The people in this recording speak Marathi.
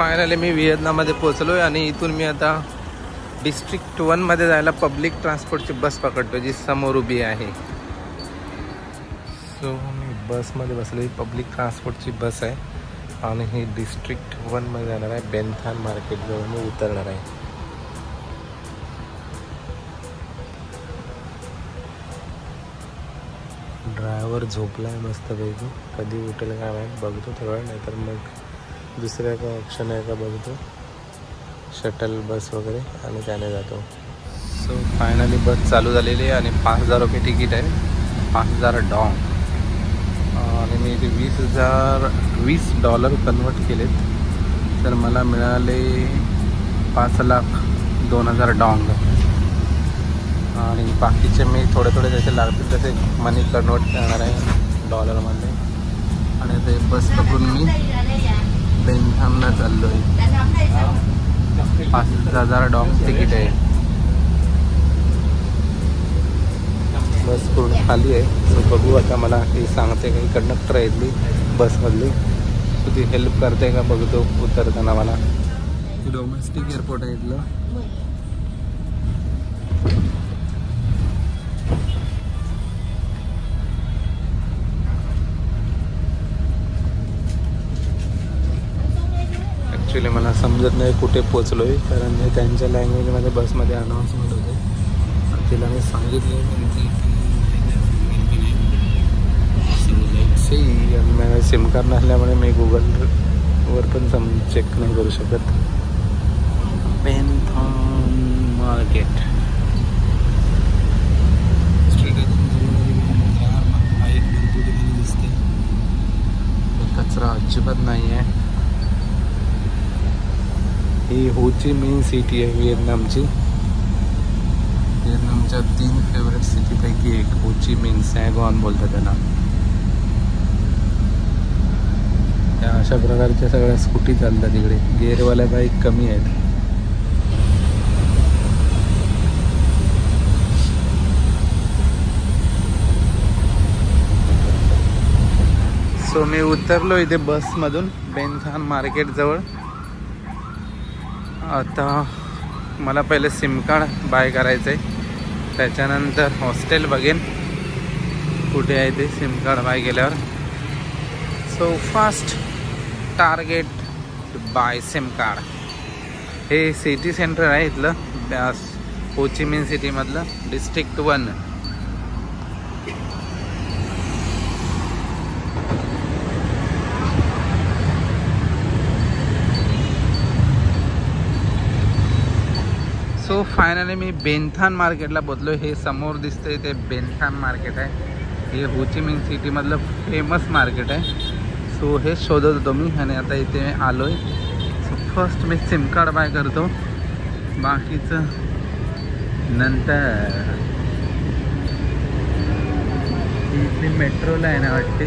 फायनली मी व्हिएतनाममध्ये पोहोचलो आहे आणि इथून मी आता डिस्ट्रिक्ट 1 मध्ये जायला पब्लिक ट्रान्सपोर्टची बस पकडतो जी समोर उभी आहे. सो मी बसमध्ये बसलो. ही पब्लिक ट्रान्सपोर्टची बस आहे आणि ही डिस्ट्रिक्ट 1 मध्ये जाणार आहे. बेनथान मार्केटजवळ मी उतरणार आहे. ड्रायव्हर झोपला आहे मस्तपैकी. कधी उठेल काय माहीत, बघतो थोडा वेळ, नाहीतर मग दुसऱ्या काय ऑप्शन आहे का बघतो, शटल बस वगैरे, आणि त्याने जातो. सो फायनली बस चालू झालेली आहे आणि 5,000 रुपये तिकीट आहे. 5,000 डॉंग. आणि मी इथे $20 कन्वर्ट केलेत, तर मला मिळाले 5,02,000 डॉंग. आणि बाकीचे मी थोडे जसे लागतील तसे मनी कन्वर्ट करणार आहे डॉलरमध्ये. आणि ते बस पकडून मी बेनथानला चाललो आहे. 5,000 डॉंग तिकीट आहे. बस पूर्ण खाली आहे. सो बघू आता मला ती सांगते काही कंडक्टर आहे इथली बसमधली, सो ती हेल्प करते का बघतो उतरताना. मला डोमेस्टिक एअरपोर्ट आहे इथलं. ॲक्च्युली मला समजत नाही कुठे पोचलो आहे, कारण हे त्यांच्या लँग्वेजमध्ये बसमध्ये अनाऊन्समेंट होते. तिला मी सांगितले मी सिम कार्ड नसल्यामुळे मी गुगलवर पण चेक नाही करू शकत. बेनथान मार्केट दिसते. कचरा अजिबात नाही आहे. ही हो ची मिन सिटी आहे व्हिएतनामची. व्हिएतनामच्या 3 फेवरेट सिटीपैकी एक हो ची मिन, सॅगॉन बोलतात त्याला. त्या अशा प्रकारच्या सगळ्या स्कूटी चालतात तिकडे. गेअरवाल्या बाईक कमी आहेत. सो मी उतरलो इथे बसमधून बेनथान मार्केटजवळ. आता मला पहिले सिम कार्ड बाय करायचं आहे, त्याच्यानंतर हॉस्टेल बघेन कुठे आहे ते सिम कार्ड बाय केल्यावर. So first target to buy SIM card. हे सिटी सेंटर आहे इथलं हो ची मिन सिटीमधलं, डिस्ट्रिक्ट 1. सो फायनली मी बेनथान मार्केटला पोचलो. हे समोर दिसतंय ते बेनथान मार्केट आहे. हे हो ची मिन सिटीमधलं फेमस मार्केट आहे. सो हे शोधत होतो मी आणि आता इथे आलो आहे. सो फर्स्ट मी सिम कार्ड बाय करतो, बाकीचं नंतर. इथली मेट्रोला आहे ना वाटते.